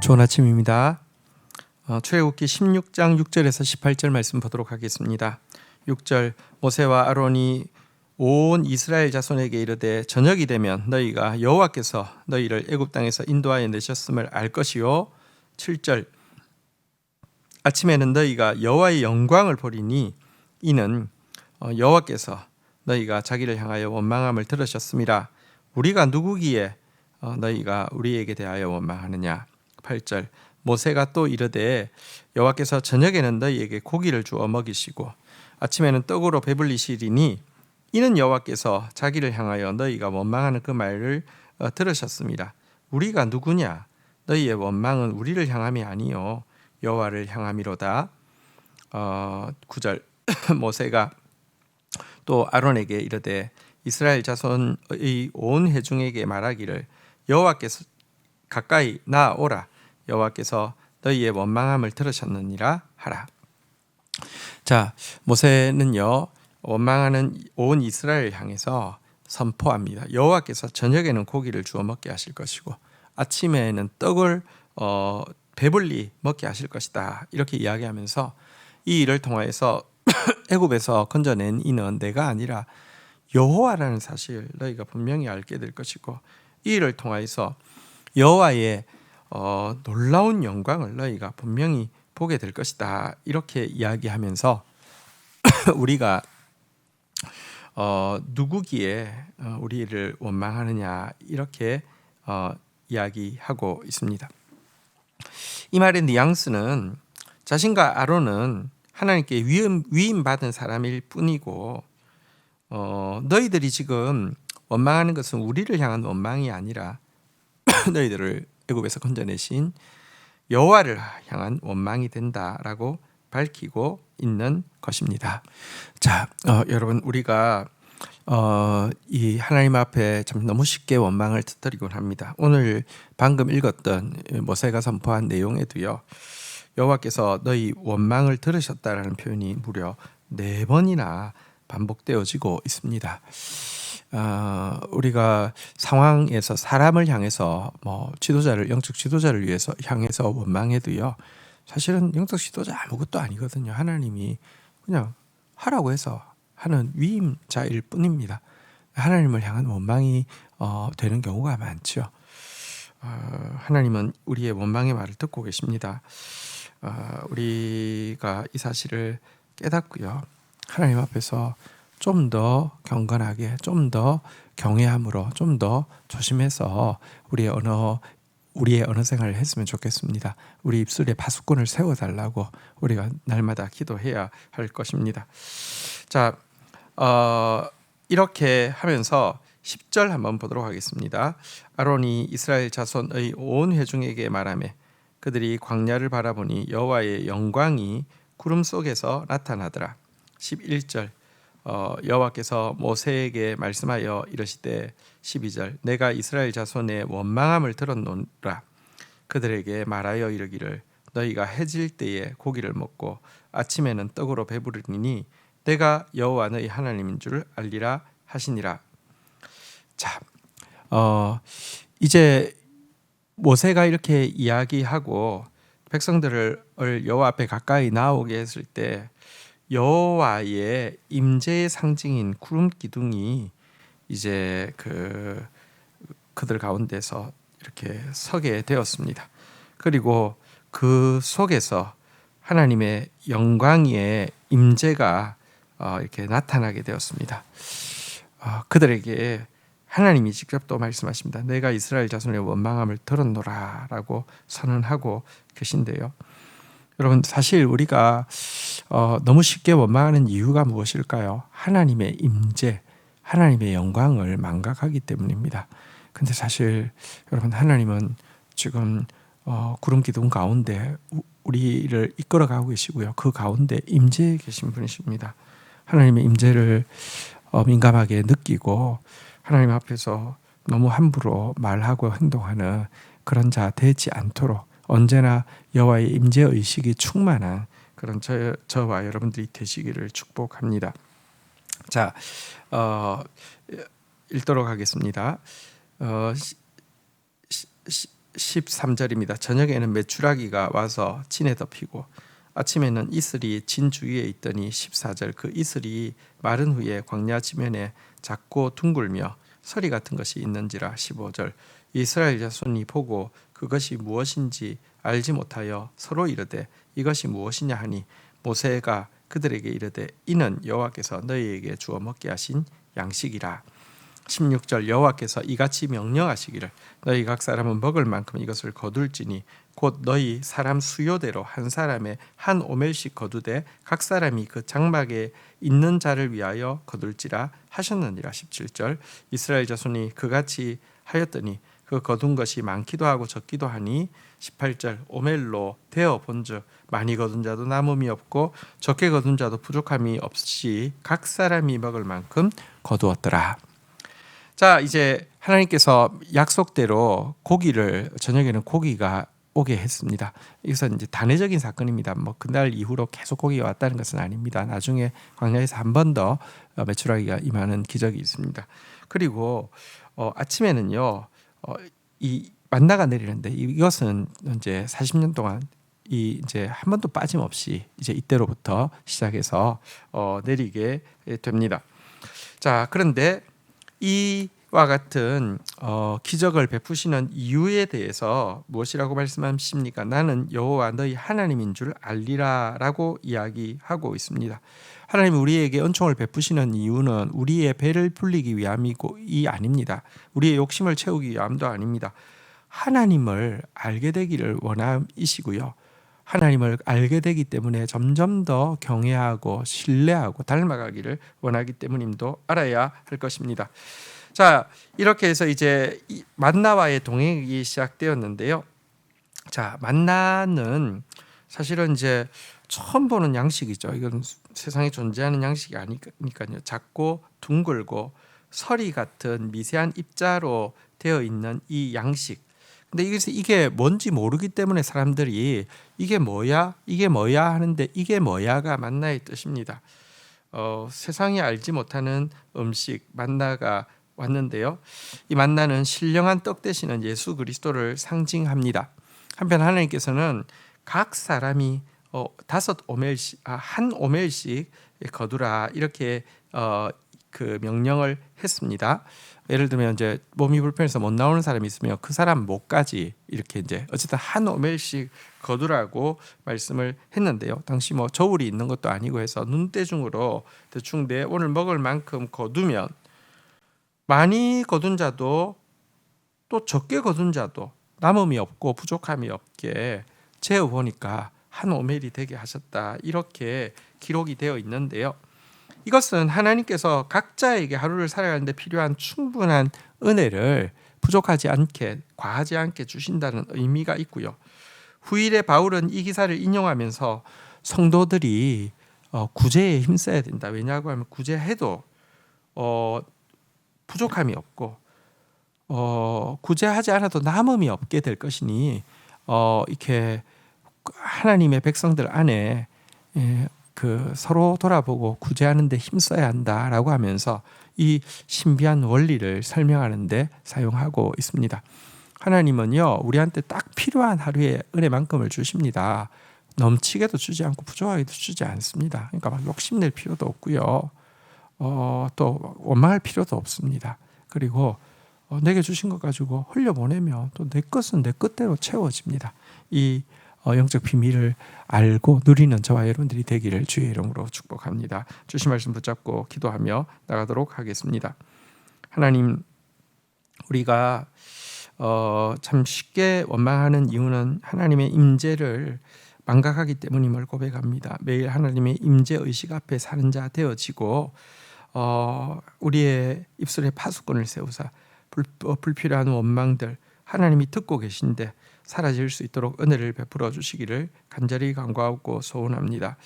좋은 아침입니다. 출애굽기 16장 6절에서 18절 말씀 보도록 하겠습니다. 6절 모세와 아론이 온 이스라엘 자손에게 이르되 저녁이 되면 너희가 여호와께서 너희를 애굽 땅에서 인도하여 내셨음을 알 것이요. 7절 아침에는 너희가 여호와의 영광을 보리니 이는 여호와께서 너희가 자기를 향하여 원망함을 들으셨음이라. 우리가 누구기에 너희가 우리에게 대하여 원망하느냐. 8절 모세가 또 이르되 여호와께서 저녁에는 너희에게 고기를 주어 먹이시고 아침에는 떡으로 배불리시리니 이는 여호와께서 자기를 향하여 너희가 원망하는 그 말을 들으셨습니다. 우리가 누구냐? 너희의 원망은 우리를 향함이 아니요 여호와를 향함이로다. 9절 모세가 또 아론에게 이르되 이스라엘 자손의 온 회중에게 말하기를 여호와께서 가까이 나오라. 여호와께서 너희의 원망함을 들으셨느니라 하라. 자, 모세는요 원망하는 온 이스라엘을 향해서 선포합니다. 여호와께서 저녁에는 고기를 주어 먹게 하실 것이고 아침에는 떡을 배불리 먹게 하실 것이다. 이렇게 이야기하면서 이 일을 통하여서 애굽에서 건져낸 이는 내가 아니라 여호와라는 사실 너희가 분명히 알게 될 것이고 이 일을 통하여서 여호와의 놀라운 영광을 너희가 분명히 보게 될 것이다. 이렇게 이야기하면서 우리가 누구기에 우리를 원망하느냐 이렇게 이야기하고 있습니다. 이 말의 뉘앙스는 자신과 아론은 하나님께 위임받은 사람일 뿐이고 너희들이 지금 원망하는 것은 우리를 향한 원망이 아니라 너희들을 애굽에서 건져내신 여호와를 향한 원망이 된다라고 밝히고 있는 것입니다. 자, 여러분 우리가 이 하나님 앞에 참 너무 쉽게 원망을 터뜨리곤 합니다. 오늘 방금 읽었던 모세가 선포한 내용에도요. 여호와께서 너희 원망을 들으셨다라는 표현이 무려 4번이나 반복되어지고 있습니다. 우리가 상황에서 사람을 향해서 영적 지도자를 위해서 향해서 원망해도요. 사실은 영적 지도자 아무것도 아니거든요. 하나님이 그냥 하라고 해서 하는 위임자일 뿐입니다. 하나님을 향한 원망이 되는 경우가 많죠. 하나님은 우리의 원망의 말을 듣고 계십니다. 우리가 이 사실을 깨닫고요. 하나님 앞에서 좀 더 경건하게, 좀 더 경외함으로, 좀 더 조심해서 우리의 언어 생활을 했으면 좋겠습니다. 우리 입술에 파수꾼을 세워달라고 우리가 날마다 기도해야 할 것입니다. 자, 이렇게 하면서 10절 한번 보도록 하겠습니다. 아론이 이스라엘 자손의 온 회중에게 말하매 그들이 광야를 바라보니 여호와의 영광이 구름 속에서 나타나더라. 11절 여호와께서 모세에게 말씀하여 이르시되 12절 내가 이스라엘 자손의 원망함을 들었노라. 그들에게 말하여 이르기를 너희가 해질 때에 고기를 먹고 아침에는 떡으로 배부르니 내가 여호와 너희 하나님인 줄 알리라 하시니라. 자, 이제 모세가 이렇게 이야기하고 백성들을 여호와 앞에 가까이 나오게 했을 때 여호와의 임재의 상징인 구름 기둥이 이제 그들 가운데서 이렇게 서게 되었습니다. 그리고 그 속에서 하나님의 영광의 임재가 이렇게 나타나게 되었습니다. 그들에게 하나님이 직접 또 말씀하십니다. 내가 이스라엘 자손의 원망함을 들었노라라고 선언하고 계신데요. 여러분 사실 우리가 너무 쉽게 원망하는 이유가 무엇일까요? 하나님의 임재, 하나님의 영광을 망각하기 때문입니다. 근데 사실 여러분 하나님은 지금 구름 기둥 가운데 우리를 이끌어가고 계시고요. 그 가운데 임재해 계신 분이십니다. 하나님의 임재를 민감하게 느끼고 하나님 앞에서 너무 함부로 말하고 행동하는 그런 자 되지 않도록 언제나 여호와의 임재 의식이 충만한 그런 저와 여러분들이 되시기를 축복합니다. 자, 읽도록 하겠습니다. 13절입니다. 저녁에는 메추라기가 와서 진에 덮이고 아침에는 이슬이 진 주위에 있더니 14절 그 이슬이 마른 후에 광야 지면에 작고 둥글며 서리 같은 것이 있는지라 15절 이스라엘 자손이 보고 그것이 무엇인지 알지 못하여 서로 이르되 이것이 무엇이냐 하니 모세가 그들에게 이르되 이는 여호와께서 너희에게 주어 먹게 하신 양식이라. 16절 여호와께서 이같이 명령하시기를 너희 각 사람은 먹을 만큼 이것을 거둘지니 곧 너희 사람 수요대로 한 사람에 한 오멜씩 거두되 각 사람이 그 장막에 있는 자를 위하여 거둘지라 하셨느니라. 17절 이스라엘 자손이 그같이 하였더니 그 거둔 것이 많기도 하고 적기도 하니 18절 오멜로 되어 본즉 많이 거둔 자도 남음이 없고 적게 거둔 자도 부족함이 없이 각 사람이 먹을 만큼 거두었더라. 자, 이제 하나님께서 약속대로 저녁에는 고기가 오게 했습니다. 이것은 이제 단회적인 사건입니다. 뭐 그날 이후로 계속 고기가 왔다는 것은 아닙니다. 나중에 광야에서 한 번 더 메추라기가 임하는 기적이 있습니다. 그리고 아침에는요, 이 만나가 내리는데 이것은 이제 40년 동안 이제 한 번도 빠짐없이 이제 이때로부터 시작해서 내리게 됩니다. 자, 그런데 이와 같은 기적을 베푸시는 이유에 대해서 무엇이라고 말씀하십니까? 나는 여호와 너희 하나님인 줄 알리라라고 이야기하고 있습니다. 하나님이 우리에게 은총을 베푸시는 이유는 우리의 배를 불리기 위함이 아닙니다. 우리의 욕심을 채우기 위함도 아닙니다. 하나님을 알게 되기를 원함이시고요. 하나님을 알게 되기 때문에 점점 더 경외하고 신뢰하고 닮아가기를 원하기 때문임도 알아야 할 것입니다. 자, 이렇게 해서 이제 만나와의 동행이 시작되었는데요. 자, 만나는 사실은 이제 처음 보는 양식이죠. 이건 세상에 존재하는 양식이 아니니까요. 작고 둥글고 서리 같은 미세한 입자로 되어 있는 이 양식. 근데 이게 뭔지 모르기 때문에 사람들이 이게 뭐야 하는데 이게 뭐야가 만나의 뜻입니다. 세상이 알지 못하는 음식 만나가 왔는데요. 이 만나는 신령한 떡 되시는 예수 그리스도를 상징합니다. 한편 하나님께서는 각 사람이 한 오멜씩 거두라 이렇게 그 명령을 했습니다. 예를 들면 이제 몸이 불편해서 못 나오는 사람이 있으면 그 사람 목까지 이렇게 이제 어쨌든 한 오멜씩 거두라고 말씀을 했는데요. 당시 뭐 저울이 있는 것도 아니고 해서 눈대중으로 대충 내 오늘 먹을 만큼 거두면 많이 거둔 자도 또 적게 거둔 자도 남음이 없고 부족함이 없게 재어 보니까 한 오멜이 되게 하셨다 이렇게 기록이 되어 있는데요. 이것은 하나님께서 각자에게 하루를 살아가는데 필요한 충분한 은혜를 부족하지 않게 과하지 않게 주신다는 의미가 있고요. 후일에 바울은 이 기사를 인용하면서 성도들이 구제에 힘써야 된다. 왜냐하고 하면 구제해도 부족함이 없고 구제하지 않아도 남음이 없게 될 것이니 이렇게 하나님의 백성들 안에 그 서로 돌아보고 구제하는 데 힘써야 한다라고 하면서 이 신비한 원리를 설명하는 데 사용하고 있습니다. 하나님은요 우리한테 딱 필요한 하루의 은혜만큼을 주십니다. 넘치게도 주지 않고 부족하게도 주지 않습니다. 그러니까 막 욕심낼 필요도 없고요. 또 원망할 필요도 없습니다. 그리고 내게 주신 것 가지고 흘려보내면 또 내 것은 내 것대로 채워집니다. 이 영적 비밀을 알고 누리는 저와 여러분들이 되기를 주의 이름으로 축복합니다. 주신 말씀 붙잡고 기도하며 나가도록 하겠습니다. 하나님, 우리가 참 쉽게 원망하는 이유는 하나님의 임재를 망각하기 때문임을 고백합니다. 매일 하나님의 임재 의식 앞에 사는 자 되어지고 우리의 입술에 파수꾼을 세우사 불필요한 원망들 하나님이 듣고 계신데 사라질 수 있도록 은혜를 베풀어 주시기를 간절히 간구하고 소원합니다.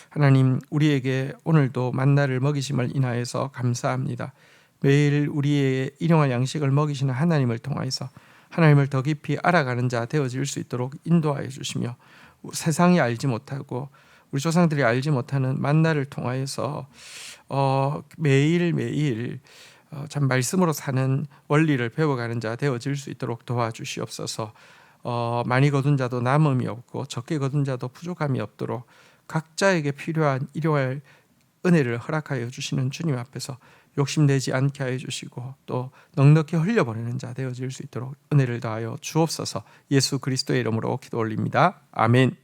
하나님, 우리에게 오늘도 만나를 먹이심을 인하여서 감사합니다. 매일 우리의 일용할 양식을 먹이시는 하나님을 통하여서 하나님을 더 깊이 알아가는 자 되어질 수 있도록 인도하여 주시며 세상이 알지 못하고 우리 조상들이 알지 못하는 만나를 통하여서 매일매일 참 말씀으로 사는 원리를 배워가는 자 되어질 수 있도록 도와주시옵소서. 많이 거둔 자도 남음이 없고 적게 거둔 자도 부족함이 없도록 각자에게 필요한 일용할 은혜를 허락하여 주시는 주님 앞에서 욕심내지 않게 하여 주시고 또 넉넉히 흘려보내는 자 되어질 수 있도록 은혜를 더하여 주옵소서. 예수 그리스도의 이름으로 기도 올립니다. 아멘.